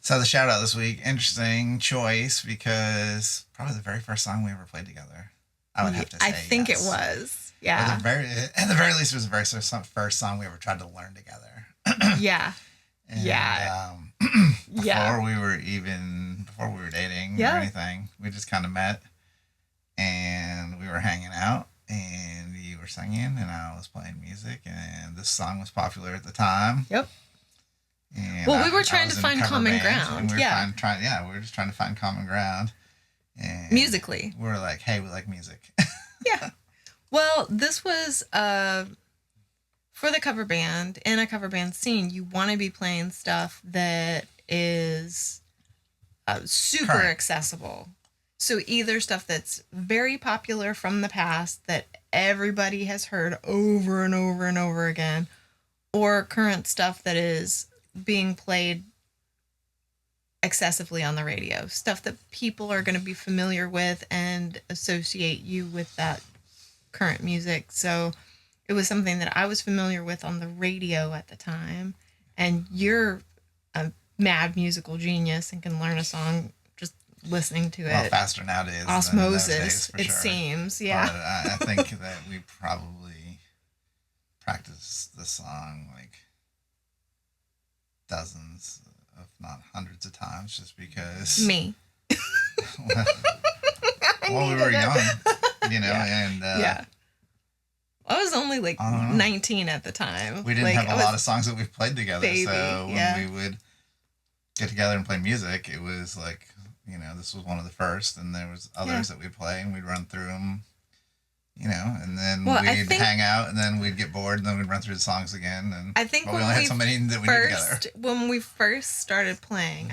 So the shout out this week, interesting choice because probably the very first song we ever played together. I would have to say I think it yes. was. Or Yeah. at the very least, it was the very first song we ever tried to learn together. Yeah. And Yeah. Yeah. before we were dating or Yeah. anything, we just kind of met and we were hanging out and you were singing and I was playing music and this song was popular at the time. Yep. And well, we were trying to find common ground. We were just trying to find common ground. And musically. We were like, hey, we like music. Yeah. Well, this was for the cover band. In a cover band scene, you want to be playing stuff that is super Current. Accessible. So either stuff that's very popular from the past that everybody has heard over and over and over again, or current stuff that is being played excessively on the radio. Stuff that people are going to be familiar with and associate you with that current music. So it was something that I was familiar with on the radio at the time. And you're a mad musical genius and can learn a song just listening to it. Faster nowadays. Osmosis, than those days, it sure. seems. Yeah. But I think that we probably practiced the song like dozens, if not hundreds of times, just because. Me. well, we were young, yeah. and yeah. I was only like 19 at the time. We didn't have a lot of songs that we played together, so when we would get together and play music, it was like, this was one of the first, and there was others that we'd play, and we'd run through them, and then we'd hang out, and then we'd get bored, and then we'd run through the songs again, and I think we only had so many that we did together. When we first started playing,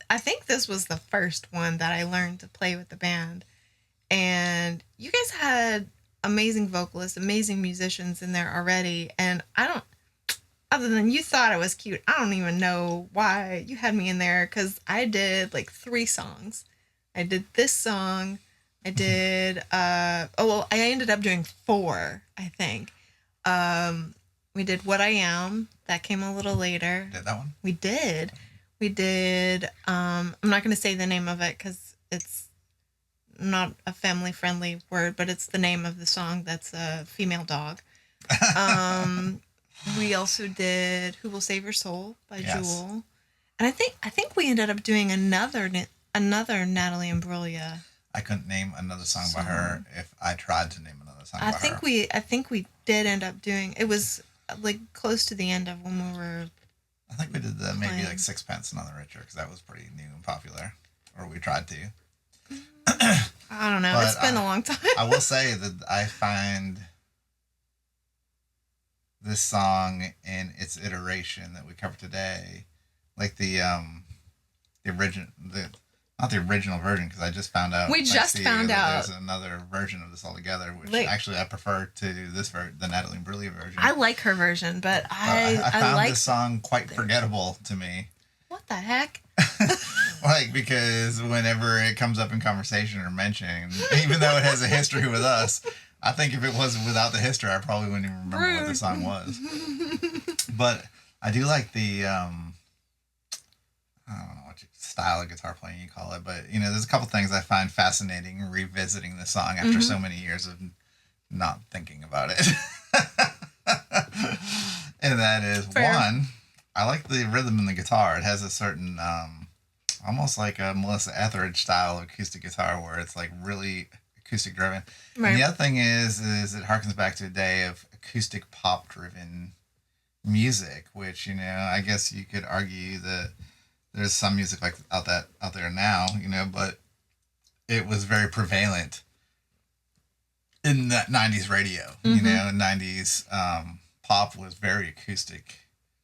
I think this was the first one that I learned to play with the band, and you guys had amazing vocalists, amazing musicians in there already, and other than you thought I was cute, I don't even know why you had me in there, because I did like 3 songs. I did this song, I did, I ended up doing 4, I think. We did What I Am, that came a little later. Did that one? We did, I'm not going to say the name of it, because it's not a family-friendly word, but it's the name of the song that's a female dog. We also did Who Will Save Your Soul by Jewel. And I think we ended up doing another Natalie Imbruglia. I couldn't name another song by her if I tried to name another song by her. I think we did end up doing, it was like close to the end of when we were I think we did maybe like Sixpence None the Richer, because that was pretty new and popular. Or we tried to. I don't know. But it's been a long time. I will say that I find this song in its iteration that we covered today, like the original, not the original version, because I just found out. We just found out there's another version of this altogether, which actually I prefer to the Natalie Imbruglia version. I like her version, but I found this song quite forgettable to me. What the heck? Because whenever it comes up in conversation or mentioned, even though it has a history with us, I think if it was without the history, I probably wouldn't even remember what the song was. But I do like the, I don't know what style of guitar playing you call it, but, there's a couple things I find fascinating revisiting the song after so many years of not thinking about it. And that is, one, I like the rhythm in the guitar. It has a certain, almost like a Melissa Etheridge style acoustic guitar where it's like really acoustic driven. Right. And the other thing is it harkens back to a day of acoustic pop driven music, which, I guess you could argue that there's some music like out there now, but it was very prevalent in that 90s radio, 90s pop was very acoustic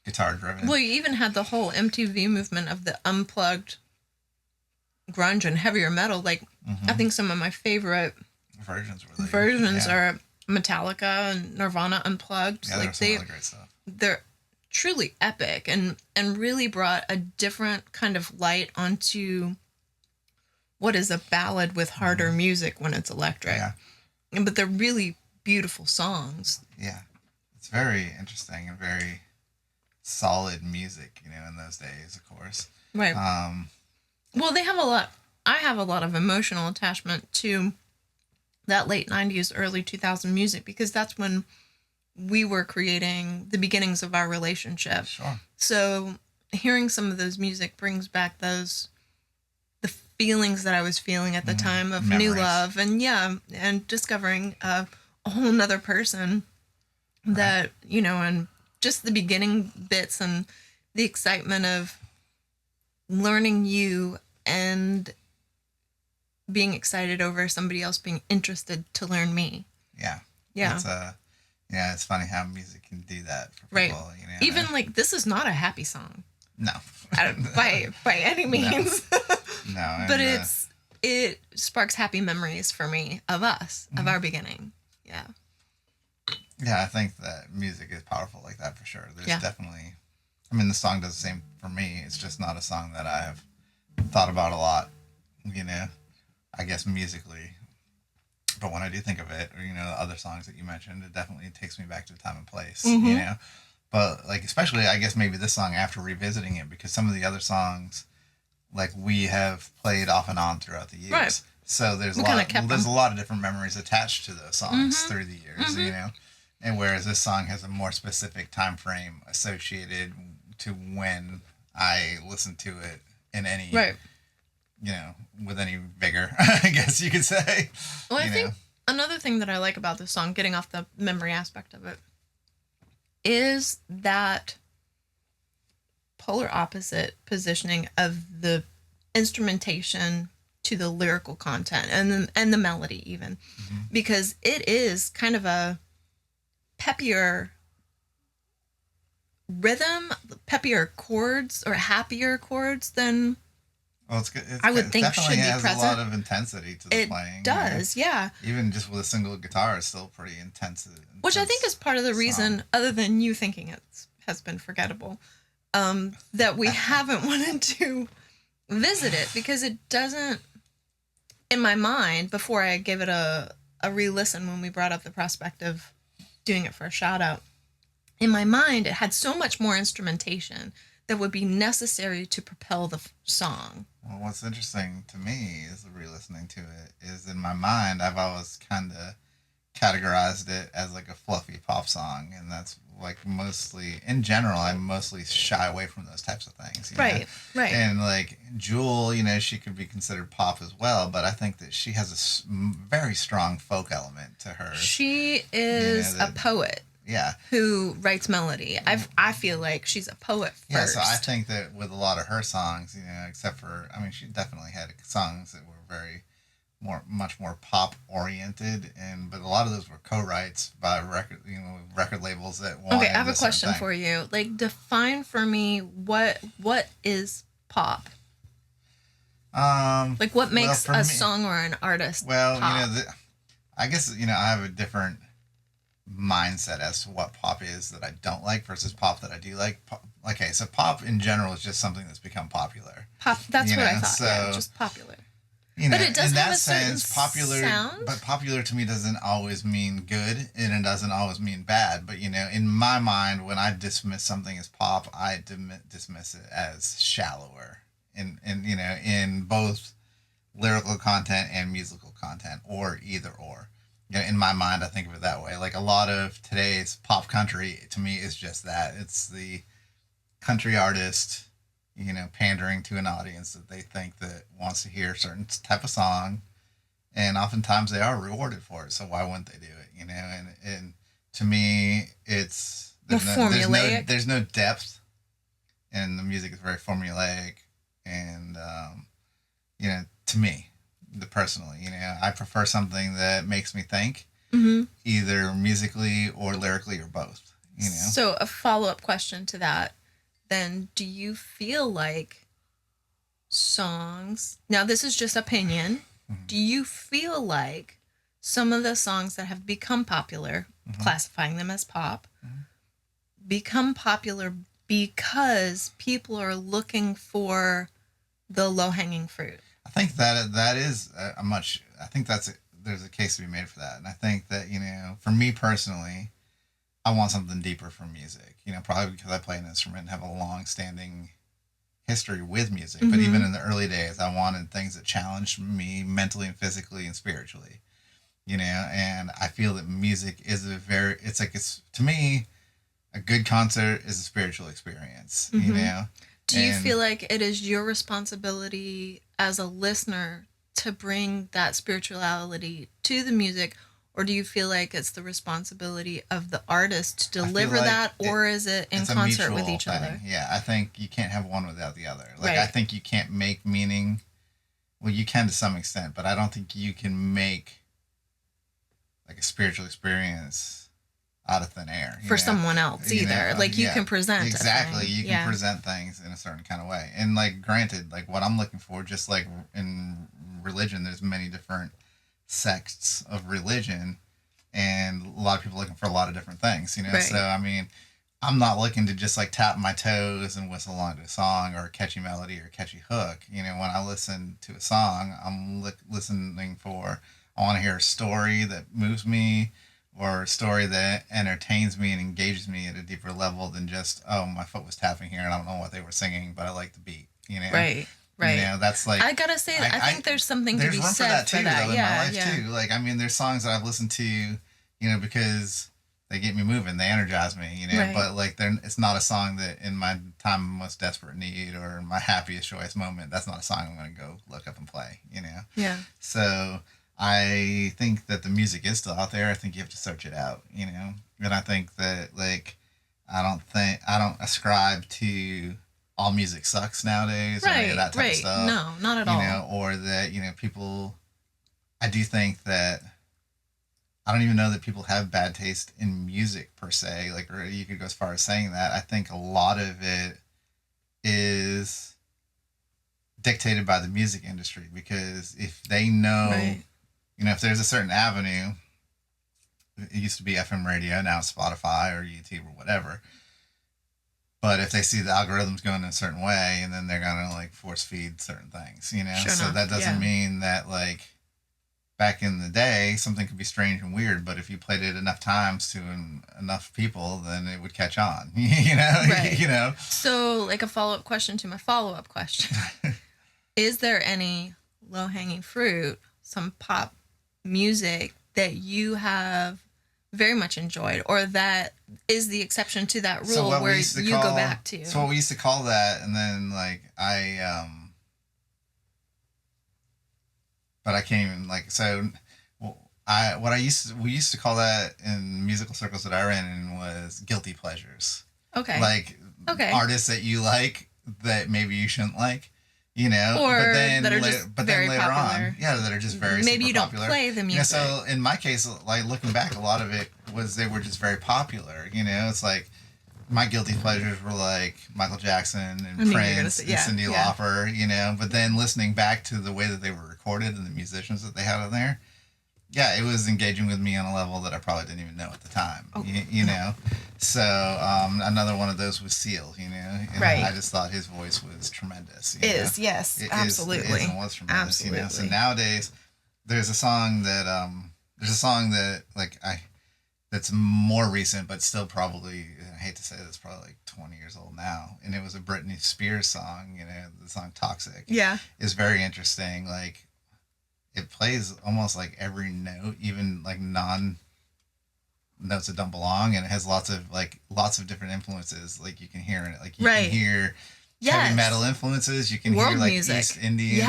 guitar driven. Well, you even had the whole MTV movement of the unplugged grunge and heavier metal. Like, I think some of my favorite versions are Metallica and Nirvana unplugged. Yeah, like, really great stuff. They're truly epic and really brought a different kind of light onto what is a ballad with harder music when it's electric. Yeah. But they're really beautiful songs. Yeah. It's very interesting and very solid music, in those days, of course. Right. Well, they have a lot. I have a lot of emotional attachment to that late 90s, early 2000 music because that's when we were creating the beginnings of our relationship. Sure. So hearing some of those music brings back the feelings that I was feeling at the time of Memories. new love and discovering a whole nother person that, and just the beginning bits and the excitement of learning you and being excited over somebody else being interested to learn me. Yeah. Yeah. It's funny how music can do that for right. people. Even like this is not a happy song. No. by any means. No. But it sparks happy memories for me of us, of our beginning. Yeah. Yeah, I think that music is powerful like that for sure. There's definitely, the song does the same for me. It's just not a song that I have thought about a lot, I guess musically. But when I do think of it, or, the other songs that you mentioned, it definitely takes me back to time and place, But, like, especially, I guess maybe this song after revisiting it, because some of the other songs, like, we have played off and on throughout the years. Right. So there's a lot of different memories attached to those songs through the years, And whereas this song has a more specific time frame associated to when I listen to it in any, with any vigor, I guess you could say. Well, I think another thing that I like about this song, getting off the memory aspect of it, is that polar opposite positioning of the instrumentation to the lyrical content and the melody even, because it is kind of a peppier rhythm, peppier chords or happier chords than I would think should be present. It has a lot of intensity to the playing. It does, yeah. Even just with a single guitar, it's still pretty intense. Which I think is part of the reason, other than you thinking it has been forgettable, that we haven't wanted to visit it, because it doesn't, in my mind, before I gave it a re-listen when we brought up the prospect of doing it for a shout-out, in my mind, it had so much more instrumentation that would be necessary to propel the song. Well, what's interesting to me is re-listening to it is, in my mind, I've always kind of categorized it as like a fluffy pop song, and that's like mostly, in general, I mostly shy away from those types of things. Right. And like Jewel, she could be considered pop as well, but I think that she has a very strong folk element to her. She is a poet. Yeah. Who writes melody. I feel like she's a poet first. Yeah, so I think that with a lot of her songs, except for, she definitely had songs that were much more pop oriented, but a lot of those were co-writes by record labels that wanted. Okay, I have a question for you. Like, define for me what is pop. Like, what makes a song or an artist pop? I guess I have a different mindset as to what pop is that I don't like versus pop that I do like. Okay, so pop in general is just something that's become popular. Pop, that's what I thought. So, just popular. But it does have a certain sound. But popular to me doesn't always mean good, and it doesn't always mean bad. But in my mind, when I dismiss something as pop, I dismiss it as shallower, in both lyrical content and musical content, or either or. In my mind, I think of it that way. Like, a lot of today's pop country, to me, is just that. It's the country artist, pandering to an audience that they think that wants to hear a certain type of song. And oftentimes they are rewarded for it. So why wouldn't they do it, And to me, it's... formulaic. There's no depth. And the music is very formulaic. And, to me... personally, I prefer something that makes me think, either musically or lyrically or both, So a follow-up question to that, then, do you feel like songs, now this is just opinion, do you feel like some of the songs that have become popular, classifying them as pop, become popular because people are looking for the low-hanging fruit? I think that is there's a case to be made for that. And I think that, for me personally, I want something deeper from music, probably because I play an instrument and have a long-standing history with music, but even in the early days, I wanted things that challenged me mentally and physically and spiritually, and I feel that music is it's to me, a good concert is a spiritual experience, Do you feel like it is your responsibility as a listener to bring that spirituality to the music, or do you feel like it's the responsibility of the artist to deliver that, or is it in concert with each other? Yeah, I think you can't have one without the other. I think you can't make meaning. Well, you can to some extent, but I don't think you can make like a spiritual experience out of thin air for someone else either. You can present exactly. You can present things in a certain kind of way, and granted, what I'm looking for, just like in religion, there's many different sects of religion, and a lot of people looking for a lot of different things. So I mean, I'm not looking to just tap my toes and whistle along to a song or a catchy melody or a catchy hook. When I listen to a song, I'm listening for, I want to hear a story that moves me, or a story that entertains me and engages me at a deeper level than just, oh, my foot was tapping here and I don't know what they were singing, but I like the beat, Right. That's I gotta say that I think there's something to be said for that. In my life too. I mean, there's songs that I've listened to, because they get me moving, they energize me, but it's not a song that in my time of most desperate need or in my happiest, joyous moment, that's not a song I'm going to go look up and play, Yeah. So I think that the music is still out there. I think you have to search it out, and I think that I don't ascribe to all music sucks nowadays, or any of that type of stuff. No, not at all. Or that, people, I do think that, I don't even know that people have bad taste in music per se, or you could go as far as saying that. I think a lot of it is dictated by the music industry, because if they know, if there's a certain avenue, it used to be FM radio, now it's Spotify or YouTube or whatever. But if they see the algorithms going in a certain way, and then they're going to force feed certain things, Sure so enough, that doesn't mean that back in the day, something could be strange and weird, but if you played it enough times to enough people, then it would catch on, Right. So a follow-up question to my follow-up question. Is there any low-hanging fruit, some pop music that you have very much enjoyed, or that is the exception to that rule where you go back to? So what we used to call that, and then but I can't even we used to call that in musical circles that I ran in was guilty pleasures. Okay. Artists that you like that maybe you shouldn't like. Or but then that are just very later popular. on, that are just very maybe you don't popular. play the music. So in my case, looking back, a lot of it was they were just very popular. It's my guilty pleasures were Michael Jackson and Prince and Cyndi Lauper. But then listening back to the way that they were recorded and the musicians that they had on there, it was engaging with me on a level that I probably didn't even know at the time. So another one of those was Seal. And I just thought his voice was tremendous. Yes, absolutely. It is and was tremendous. Absolutely. So nowadays, there's a song that that's more recent, but still probably, I hate to say this, probably 20 years old now, and it was a Britney Spears song. The song "Toxic." Yeah, is very interesting. It plays almost every note, even non notes that don't belong, and it has lots of different influences. You can hear in it. You can hear heavy metal influences. You can World hear music. East Indian,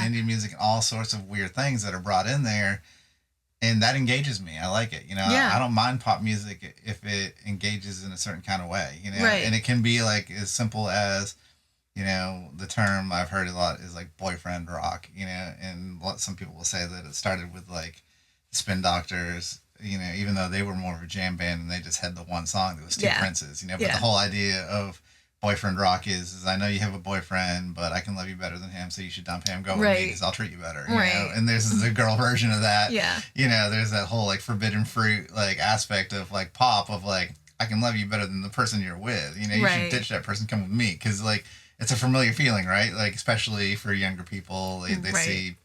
Indian music, and all sorts of weird things that are brought in there, and that engages me. I like it. I don't mind pop music if it engages in a certain kind of way. And it can be as simple as, the term I've heard a lot is boyfriend rock, and some people will say that it started with the Spin Doctors, even though they were more of a jam band and they just had the one song that was two Princes, but the whole idea of boyfriend rock is I know you have a boyfriend, but I can love you better than him, so you should dump him, go with me because I'll treat you better, and there's the girl version of that, there's that whole forbidden fruit aspect of pop of I can love you better than the person you're with, you should ditch that person, come with me, because it's a familiar feeling, right? Especially for younger people, they see,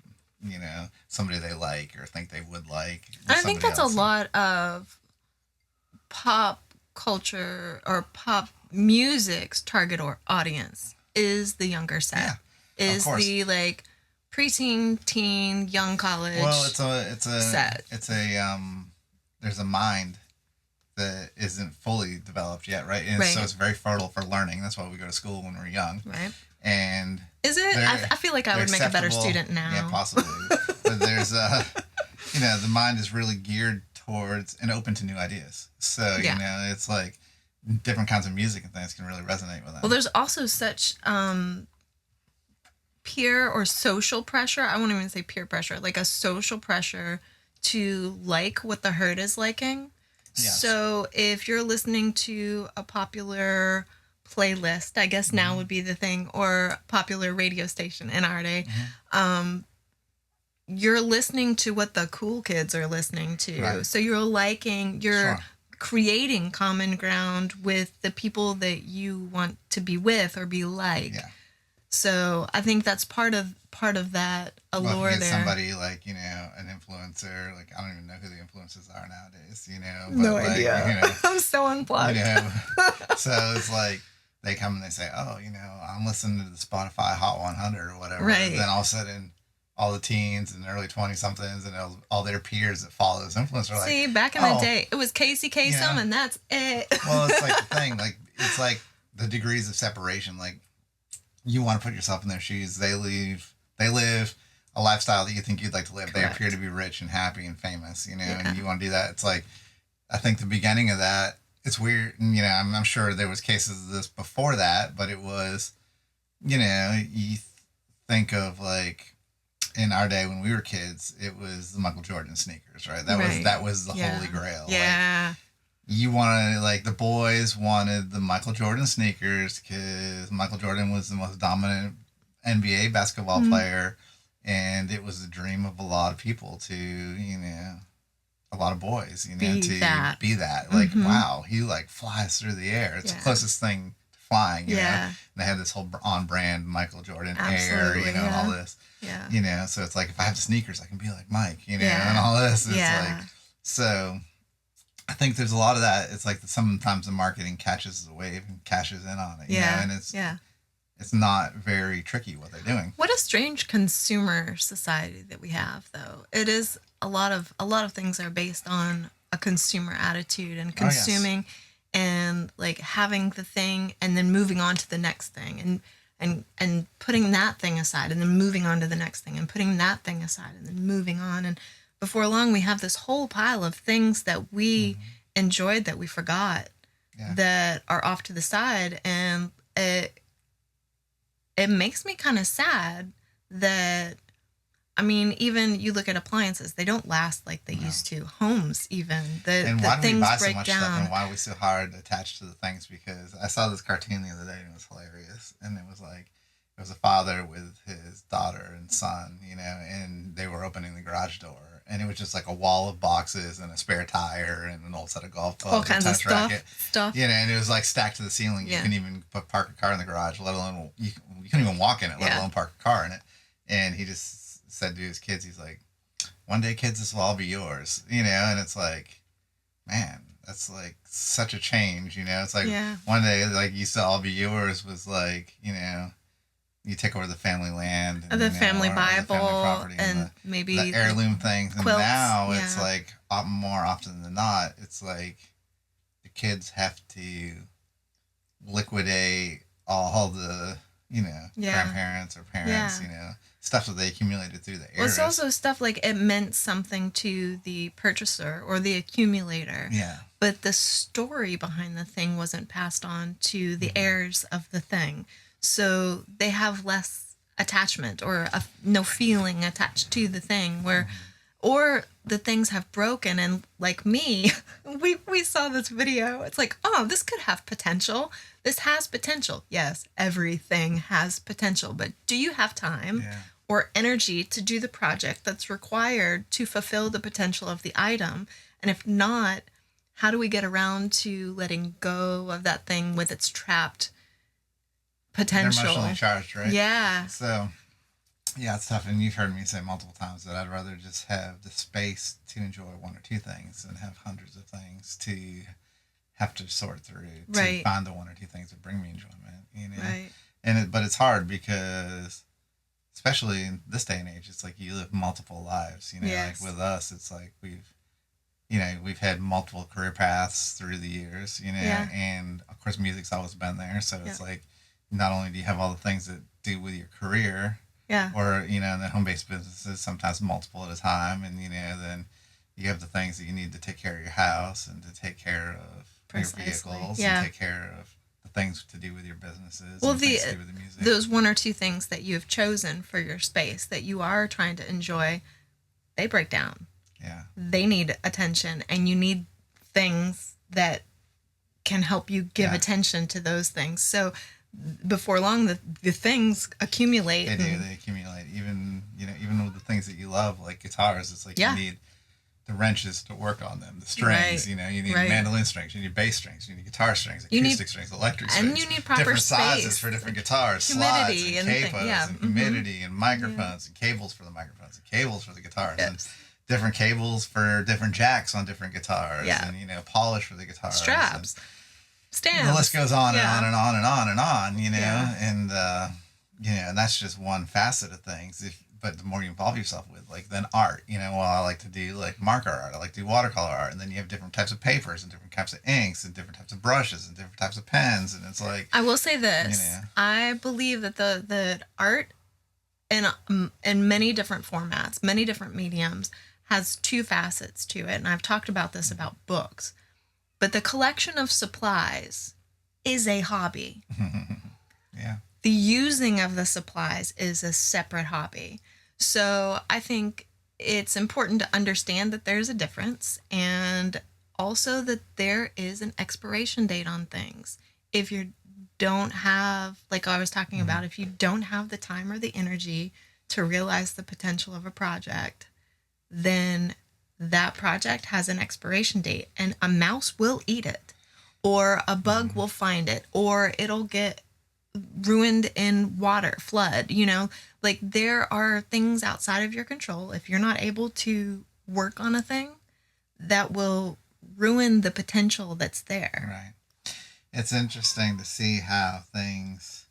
somebody they like or think they would like. I think that's else. A lot of pop culture or pop music's target or audience is the younger set. Is the like preteen, teen, young college. Well, it's a set. There's a mind that isn't fully developed yet, right? And so it's very fertile for learning. That's why we go to school when we're young. Right. And is it? I feel like I would make a better student now. Yeah, possibly. But there's the mind is really geared towards and open to new ideas. So, it's like different kinds of music and things can really resonate with them. Well, there's also such peer or social pressure. I won't even say peer pressure, like a social pressure to like what the herd is liking. Yes. So if you're listening to a popular playlist, I guess now would be the thing, or popular radio station in our day, you're listening to what the cool kids are listening to. Right. So you're creating common ground with the people that you want to be with or be like. Yeah. So I think that's part of that allure there. Somebody like, an influencer, like I don't even know who the influencers are nowadays, but no idea. I'm so unplugged. So it's like they come and they say, oh, I'm listening to the Spotify Hot 100 or whatever. Right. And then all of a sudden all the teens and early 20-somethings and all their peers that follow this influencer are like, see, back in the day, it was Casey Kasem and that's it. Well, it's like the thing, like it's like the degrees of separation. Like you want to put yourself in their shoes. They live a lifestyle that you think you'd like to live. Correct. They appear to be rich and happy and famous, and you want to do that. It's like, I think the beginning of that, it's weird. And, I'm sure there was cases of this before that, but it was, you think of like in our day when we were kids, it was the Michael Jordan sneakers, right? That was the holy grail. Yeah. Like, you wanted, like, the boys wanted the Michael Jordan sneakers because Michael Jordan was the most dominant NBA basketball player, and it was the dream of a lot of people to, a lot of boys, to be that. Like, wow, he, like, flies through the air. It's the closest thing to flying, you know? And they had this whole on-brand Michael Jordan Air, and all this. Yeah. So it's like, if I have the sneakers, I can be like Mike, and all this. It's like, so I think there's a lot of that. It's like sometimes the marketing catches the wave and cashes in on it. And it's not very tricky what they're doing. What a strange consumer society that we have, though. It is a lot of things are based on a consumer attitude and consuming and like having the thing and then moving on to the next thing and putting that thing aside and then moving on to the next thing and putting that thing aside and then moving on. And before long, we have this whole pile of things that we enjoyed that we forgot that are off to the side. And it makes me kind of sad that, I mean, even you look at appliances, they don't last like they used to. Homes, even. And why do we buy so much stuff and why are we so hard attached to the things? Because I saw this cartoon the other day and it was hilarious. And it was like, it was a father with his daughter and son, and they were opening the garage door. And it was just like a wall of boxes and a spare tire and an old set of golf clubs. All kinds of stuff. And it was like stacked to the ceiling. You couldn't even park a car in the garage, let alone, you couldn't even walk in it, let alone park a car in it. And he just said to his kids, he's like, one day, kids, this will all be yours. And it's like, man, that's like such a change, It's like one day, like, used to all be yours was like, you take over the family land and the family Bible, the family property and maybe the heirloom things. And quilts, now it's like more often than not, it's like the kids have to liquidate all the grandparents or parents, stuff that they accumulated through the eras. Well, it's also stuff like it meant something to the purchaser or the accumulator. Yeah. But the story behind the thing wasn't passed on to the heirs of the thing. So they have less attachment or no feeling attached to the thing or the things have broken. And like me, we saw this video. It's like, oh, this could have potential. This has potential. Yes, everything has potential. But do you have time or energy to do the project that's required to fulfill the potential of the item? And if not, how do we get around to letting go of that thing with its trapped potential? They're emotionally charged, right? Yeah. So, it's tough. And you've heard me say multiple times that I'd rather just have the space to enjoy one or two things than have hundreds of things to have to sort through to find the one or two things that bring me enjoyment. Right. but it's hard because, especially in this day and age, it's like you live multiple lives. You know, Yes. like with us, it's like we've had multiple career paths through the years. You know, Yeah. and of course, music's always been there. So it's Yeah. like not only do you have all the things that do with your career, Yeah. or in the home-based businesses, sometimes multiple at a time, and then you have the things that you need to take care of your house and to take care of Precisely. your vehicles Yeah. and take care of the things to do with your businesses. Well, and things to do with the music. those one or two things that you have chosen for your space that you are trying to enjoy, they break down. Yeah. They need attention, and you need things that can help you give attention to those things. So before long, the things accumulate. They do. They accumulate. Even with the things that you love, like guitars, it's like you need the wrenches to work on them, the strings. Right. You need mandolin strings, you need bass strings, you need guitar strings, acoustic strings, electric and strings. you need proper different space. sizes for different guitars, Humidity slides and capos and humidity and microphones and cables for the microphones and cables for the guitars. Yes. And different cables for different jacks on different guitars. Yeah. And polish for the guitars. Straps. Stands. The list goes on and on and on and on and on, Yeah. and that's just one facet of things. But the more you involve yourself with, like, then art, I like to do like marker art, I like to do watercolor art, and then you have different types of papers and different types of inks and different types of brushes and different types of pens, and it's like, I will say this: I believe that the art in many different formats, many different mediums, has two facets to it, and I've talked about this about books. But the collection of supplies is a hobby. Yeah. The using of the supplies is a separate hobby. So I think it's important to understand that there's a difference, and also that there is an expiration date on things. If you don't have, like I was talking about, if you don't have the time or the energy to realize the potential of a project, then that project has an expiration date, and a mouse will eat it, or a bug will find it, or it'll get ruined in water, flood, like there are things outside of your control. If you're not able to work on a thing, that will ruin the potential that's there. Right. It's interesting to see how things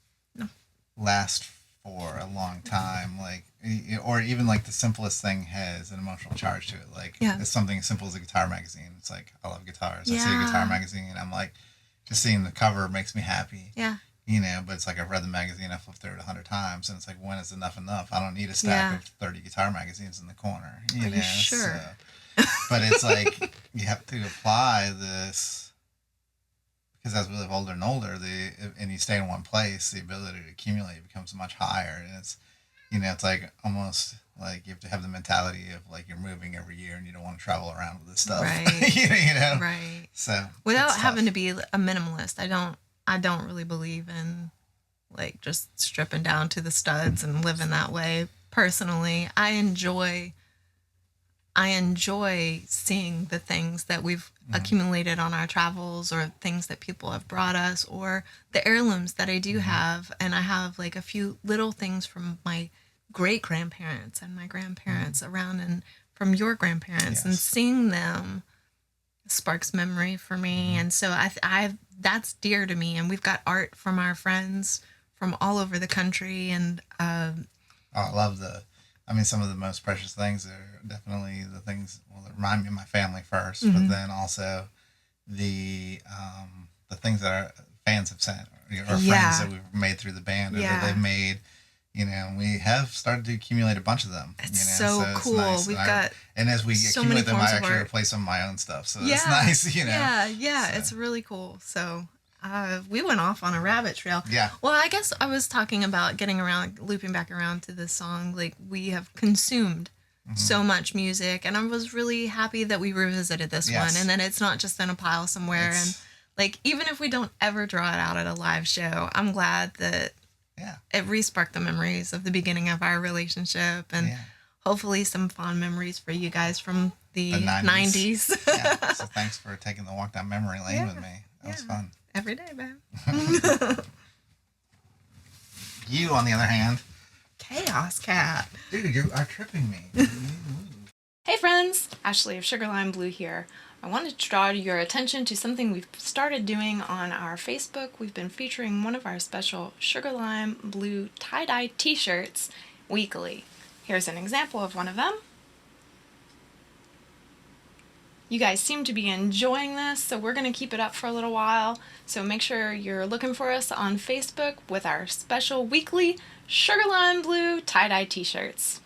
last for a long time, like, or even like the simplest thing has an emotional charge to it. Like, it's something as simple as a guitar magazine. It's like, I love guitars. I see a guitar magazine, and I'm like, just seeing the cover makes me happy. Yeah. But it's like, I've read the magazine, I've flipped through it 100 times, and it's like, when is enough? I don't need a stack of 30 guitar magazines in the corner. Are you sure? So, but it's like, you have to apply this, because as we live older and older, and you stay in one place, the ability to accumulate becomes much higher, and it's, it's like almost like you have to have the mentality of like you're moving every year and you don't want to travel around with this stuff, right? Right. So without having to be a minimalist, I don't really believe in like just stripping down to the studs and living that way. Personally, I enjoy seeing the things that we've accumulated on our travels, or things that people have brought us, or the heirlooms that I do have. And I have like a few little things from my great grandparents and my grandparents around, and from your grandparents, and seeing them sparks memory for me. And so I that's dear to me. And we've got art from our friends from all over the country. And I love some of the most precious things are definitely the things that remind me of my family first, but then also the things that our fans have sent, or friends that we've made through the band, or that they've made. We have started to accumulate a bunch of them. It's so cool. Nice. We've got and as we so accumulate them, I actually art. replace some of my own stuff. So it's nice, Yeah, So. it's really cool. So we went off on a rabbit trail. Yeah. Well, I guess I was talking about looping back around to this song. Like, we have consumed so much music, and I was really happy that we revisited this one, and then it's not just in a pile somewhere. And like, even if we don't ever draw it out at a live show, I'm glad that it re-sparked the memories of the beginning of our relationship, and hopefully some fond memories for you guys from the 90s. So thanks for taking the walk down memory lane with me. That was fun. Every day, babe. You, on the other hand. Chaos cat. Dude, you are tripping me. Hey friends, Ashley of Sugar Lime Blue here. I wanted to draw your attention to something we've started doing on our Facebook. We've been featuring one of our special Sugar Lime Blue tie-dye t-shirts weekly. Here's an example of one of them. You guys seem to be enjoying this, so we're going to keep it up for a little while. So make sure you're looking for us on Facebook with our special weekly Sugar Lime Blue tie-dye t-shirts.